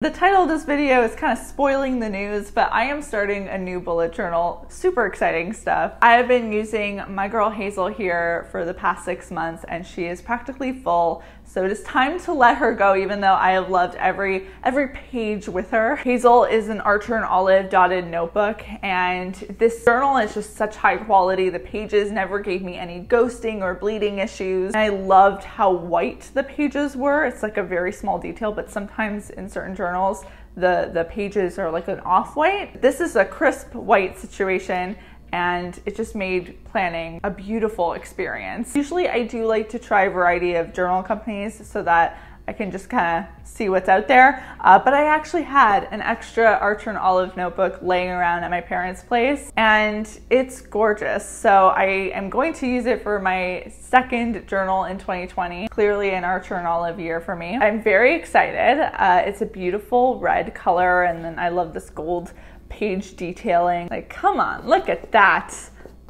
The title of this video is kind of spoiling the news, but I am starting a new bullet journal. Super exciting stuff. I have been using my girl Hazel here for the past 6 months and she is practically full. So it is time to let her go, even though I have loved every page with her. Hazel is an Archer and Olive dotted notebook, and this journal is just such high quality. The pages never gave me any ghosting or bleeding issues. And I loved how white the pages were. It's like a very small detail, but sometimes in certain journals, the pages are like an off-white. This is a crisp white situation, and it just made planning a beautiful experience. Usually I do like to try a variety of journal companies so that I can just kind of see what's out there. But I actually had an extra Archer and Olive notebook laying around at my parents' place, and it's gorgeous. So I am going to use it for my second journal in 2020. Clearly an Archer and Olive year for me. I'm very excited. It's a beautiful red color, and then I love this gold page detailing. Like, come on, look at that.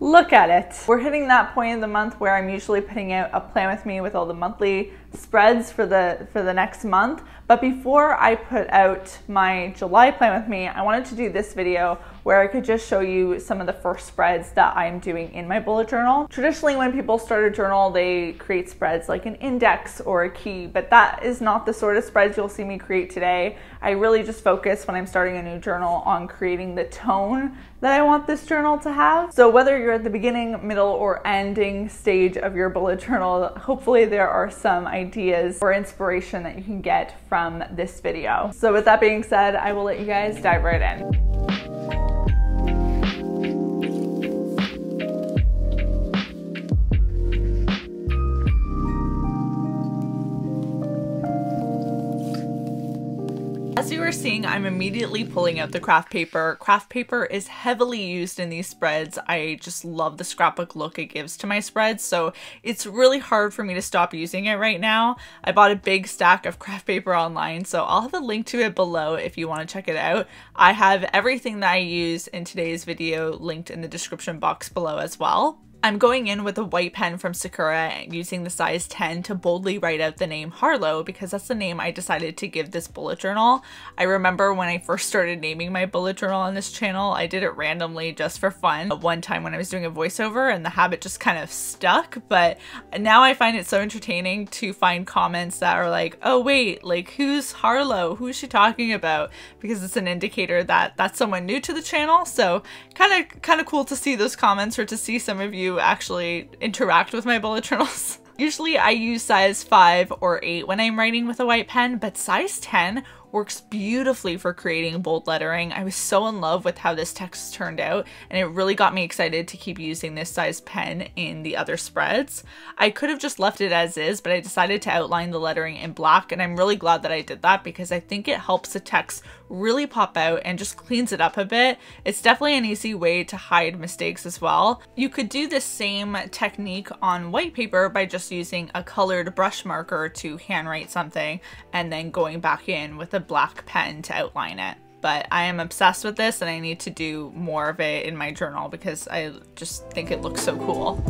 Look at it. We're hitting that point in the month where I'm usually putting out a plan with me with all the monthly spreads for the next month. But before I put out my July plan with me, I wanted to do this video where I could just show you some of the first spreads that I'm doing in my bullet journal. Traditionally, when people start a journal, they create spreads like an index or a key, but that is not the sort of spreads you'll see me create today. I really just focus when I'm starting a new journal on creating the tone that I want this journal to have. So whether you're at the beginning, middle, or ending stage of your bullet journal, hopefully there are some ideas or inspiration that you can get from this video. So with that being said, I will let you guys dive right in. As you are seeing, I'm immediately pulling out the craft paper. Craft paper is heavily used in these spreads. I just love the scrapbook look it gives to my spreads, so it's really hard for me to stop using it right now. I bought a big stack of craft paper online, so I'll have a link to it below if you want to check it out. I have everything that I use in today's video linked in the description box below as well. I'm going in with a white pen from Sakura using the size 10 to boldly write out the name Harlow because that's the name I decided to give this bullet journal. I remember when I first started naming my bullet journal on this channel, I did it randomly just for fun. One time when I was doing a voiceover and the habit just kind of stuck, but now I find it so entertaining to find comments that are like, oh wait, like who's Harlow? Who's she talking about? Because it's an indicator that that's someone new to the channel. So kind of cool to see those comments or to see some of you actually interact with my bullet journals. Usually I use size 5 or 8 when I'm writing with a white pen, but size 10 works beautifully for creating bold lettering. I was so in love with how this text turned out, and it really got me excited to keep using this size pen in the other spreads. I could have just left it as is, but I decided to outline the lettering in black, and I'm really glad that I did that because I think it helps the text really pop out and just cleans it up a bit. It's definitely an easy way to hide mistakes as well. You could do the same technique on white paper by just using a colored brush marker to handwrite something and then going back in with a black pen to outline it. But I am obsessed with this and I need to do more of it in my journal because I just think it looks so cool.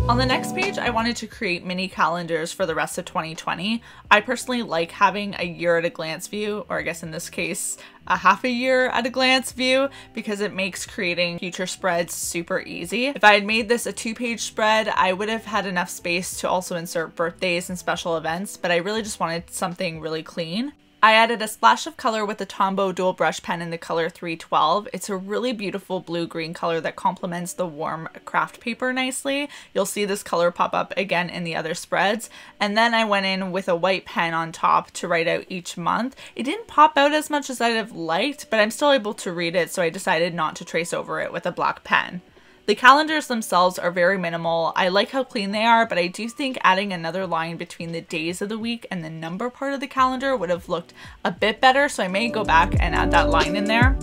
On the next page, I wanted to create mini calendars for the rest of 2020. I personally like having a year at a glance view, or I guess in this case, a half a year at a glance view, because it makes creating future spreads super easy. If I had made this a 2-page spread, I would have had enough space to also insert birthdays and special events, but I really just wanted something really clean. I added a splash of color with the Tombow dual brush pen in the color 312. It's a really beautiful blue-green color that complements the warm craft paper nicely. You'll see this color pop up again in the other spreads. And then I went in with a white pen on top to write out each month. It didn't pop out as much as I'd have liked, but I'm still able to read it, so I decided not to trace over it with a black pen. The calendars themselves are very minimal. I like how clean they are, but I do think adding another line between the days of the week and the number part of the calendar would have looked a bit better, so I may go back and add that line in there.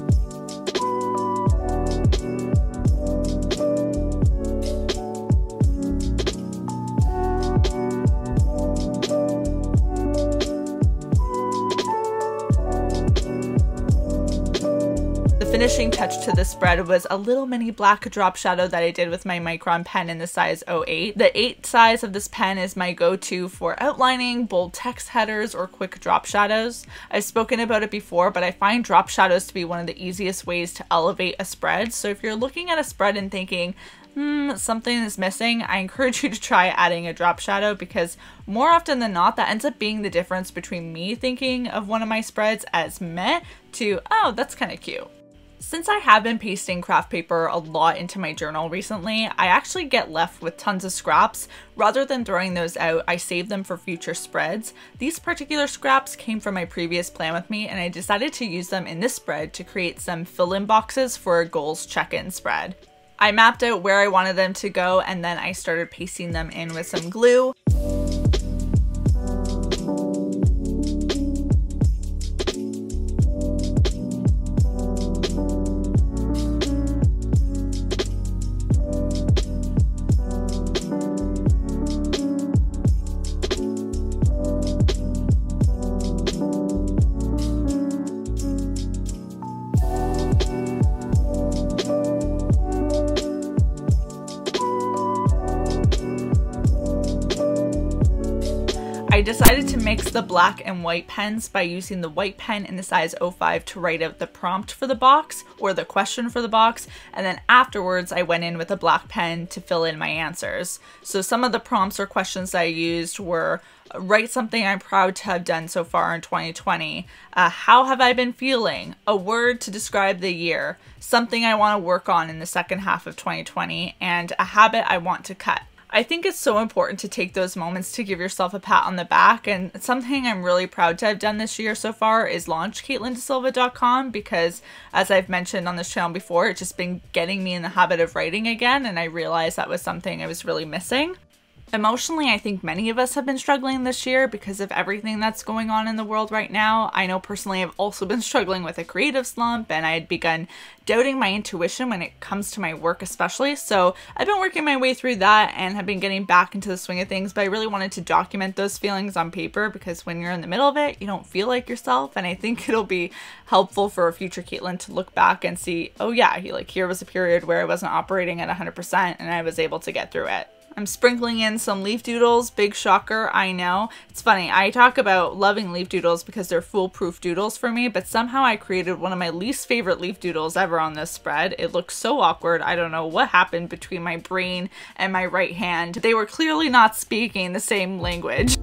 finishing touch to the spread was a little mini black drop shadow that I did with my Micron pen in the size 08. The 8 size of this pen is my go-to for outlining, bold text headers, or quick drop shadows. I've spoken about it before, but I find drop shadows to be one of the easiest ways to elevate a spread. So if you're looking at a spread and thinking, something is missing, I encourage you to try adding a drop shadow, because more often than not, that ends up being the difference between me thinking of one of my spreads as meh to, oh, that's kind of cute. Since I have been pasting craft paper a lot into my journal recently, I actually get left with tons of scraps. Rather than throwing those out, I save them for future spreads. These particular scraps came from my previous plan with me, and I decided to use them in this spread to create some fill-in boxes for a goals check-in spread. I mapped out where I wanted them to go, and then I started pasting them in with some glue. I decided to mix the black and white pens by using the white pen in the size 05 to write out the prompt for the box or the question for the box, and then afterwards I went in with a black pen to fill in my answers. So some of the prompts or questions that I used were: write something I'm proud to have done so far in 2020, how have I been feeling, a word to describe the year, something I want to work on in the second half of 2020, and a habit I want to cut. I think it's so important to take those moments to give yourself a pat on the back, and something I'm really proud to have done this year so far is launch CaitlinDeSilva.com, because as I've mentioned on this channel before, it's just been getting me in the habit of writing again, and I realized that was something I was really missing. Emotionally, I think many of us have been struggling this year because of everything that's going on in the world right now. I know personally I've also been struggling with a creative slump, and I had begun doubting my intuition when it comes to my work especially. So I've been working my way through that and have been getting back into the swing of things, but I really wanted to document those feelings on paper, because when you're in the middle of it, you don't feel like yourself, and I think it'll be helpful for a future Caitlin to look back and see, oh yeah, here was a period where I wasn't operating at 100% and I was able to get through it. I'm sprinkling in some leaf doodles. Big shocker, I know. It's funny, I talk about loving leaf doodles because they're foolproof doodles for me, but somehow I created one of my least favorite leaf doodles ever on this spread. It looks so awkward. I don't know what happened between my brain and my right hand. They were clearly not speaking the same language.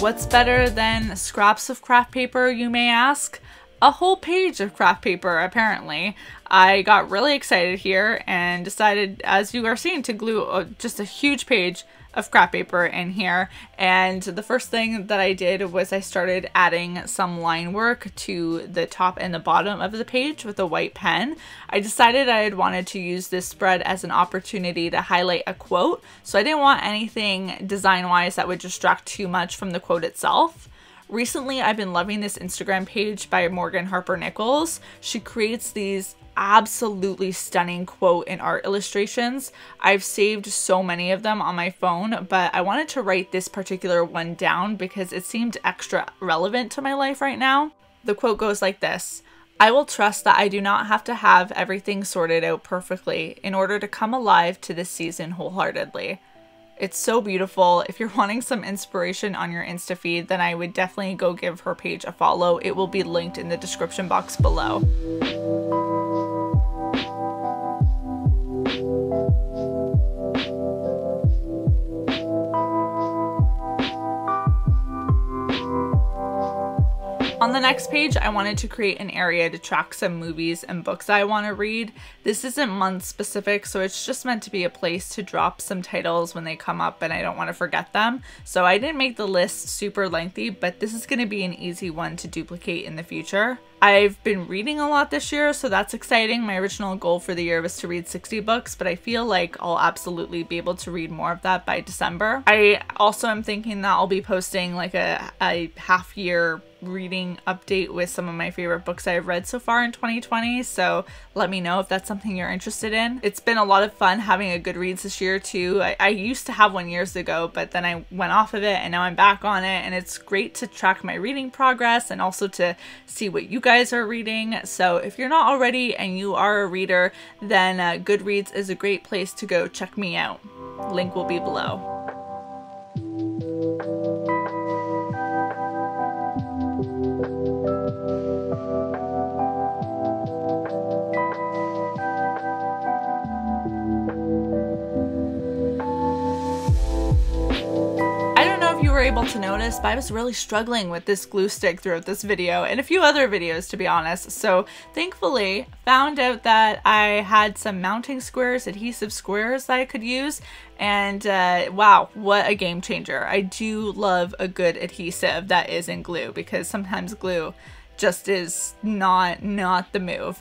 What's better than scraps of craft paper, you may ask? A whole page of craft paper, apparently. I got really excited here and decided, as you are seeing, to glue just a huge page of craft paper in here. And the first thing that I did was I started adding some line work to the top and the bottom of the page with a white pen. I decided I had wanted to use this spread as an opportunity to highlight a quote, so I didn't want anything design-wise that would distract too much from the quote itself. Recently, I've been loving this Instagram page by Morgan Harper Nichols. She creates these absolutely stunning quote and art illustrations. I've saved so many of them on my phone, but I wanted to write this particular one down because it seemed extra relevant to my life right now. The quote goes like this: "I will trust that I do not have to have everything sorted out perfectly in order to come alive to this season wholeheartedly." It's so beautiful. If you're wanting some inspiration on your Insta feed, then I would definitely go give her page a follow. It will be linked in the description box below. On the next page, I wanted to create an area to track some movies and books I want to read. This isn't month specific, so it's just meant to be a place to drop some titles when they come up and I don't want to forget them. So I didn't make the list super lengthy, but this is going to be an easy one to duplicate in the future. I've been reading a lot this year, so that's exciting. My original goal for the year was to read 60 books, but I feel like I'll absolutely be able to read more of that by December. I also am thinking that I'll be posting like a half-year reading update with some of my favorite books I've read so far in 2020, so let me know if that's something you're interested in. It's been a lot of fun having a Goodreads this year too. I used to have one years ago, but then I went off of it and now I'm back on it, and it's great to track my reading progress and also to see what you guys are reading. So if you're not already and you are a reader, then Goodreads is a great place to go check me out. Link will be below. Able to notice, but I was really struggling with this glue stick throughout this video and a few other videos, to be honest. So thankfully found out that I had some mounting squares, adhesive squares that I could use, and wow, what a game changer. I do love a good adhesive that isn't glue, because sometimes glue just is not the move.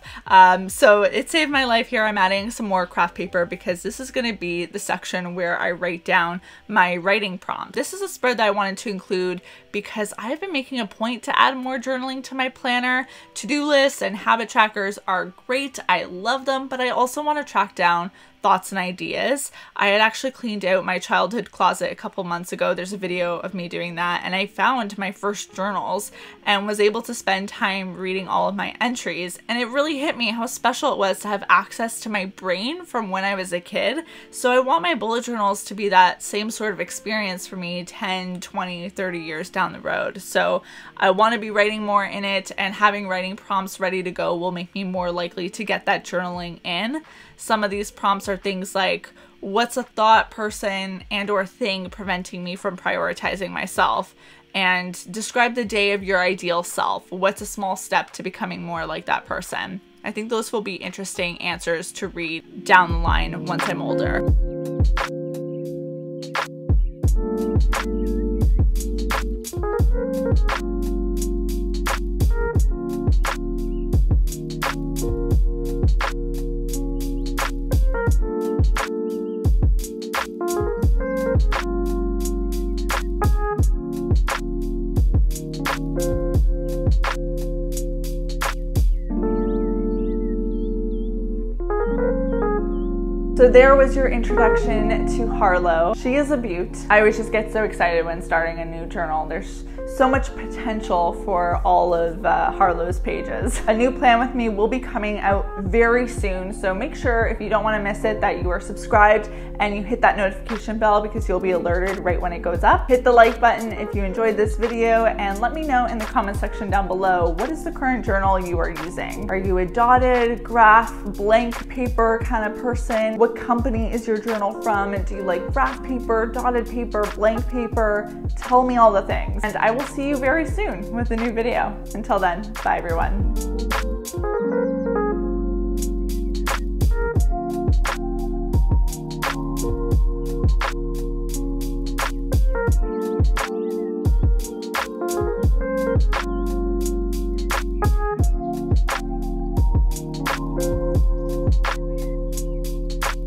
So it saved my life here. I'm adding some more craft paper because this is going to be the section where I write down my writing prompt. This is a spread that I wanted to include because I've been making a point to add more journaling to my planner. To-do lists and habit trackers are great. I love them, but I also want to track down thoughts and ideas. I had actually cleaned out my childhood closet a couple months ago. There's a video of me doing that, and I found my first journals and was able to spend time reading all of my entries, and it really hit me how special it was to have access to my brain from when I was a kid. So I want my bullet journals to be that same sort of experience for me 10, 20, 30 years down the road. So I want to be writing more in it, and having writing prompts ready to go will make me more likely to get that journaling in. Some of these prompts are things like, what's a thought, person, and or thing preventing me from prioritizing myself? And describe the day of your ideal self. What's a small step to becoming more like that person? I think those will be interesting answers to read down the line once I'm older. So there was your introduction to Harlow. She is a beaut. I always just get so excited when starting a new journal. There's so much potential for all of Harlow's pages. A new plan with me will be coming out very soon, so make sure, if you don't want to miss it, that you are subscribed and you hit that notification bell because you'll be alerted right when it goes up. Hit the like button if you enjoyed this video, and let me know in the comment section down below, what is the current journal you are using? Are you a dotted, graph, blank paper kind of person? What company is your journal from? And do you like graph paper, dotted paper, blank paper? Tell me all the things. And I will see you very soon with a new video. Until then, bye everyone.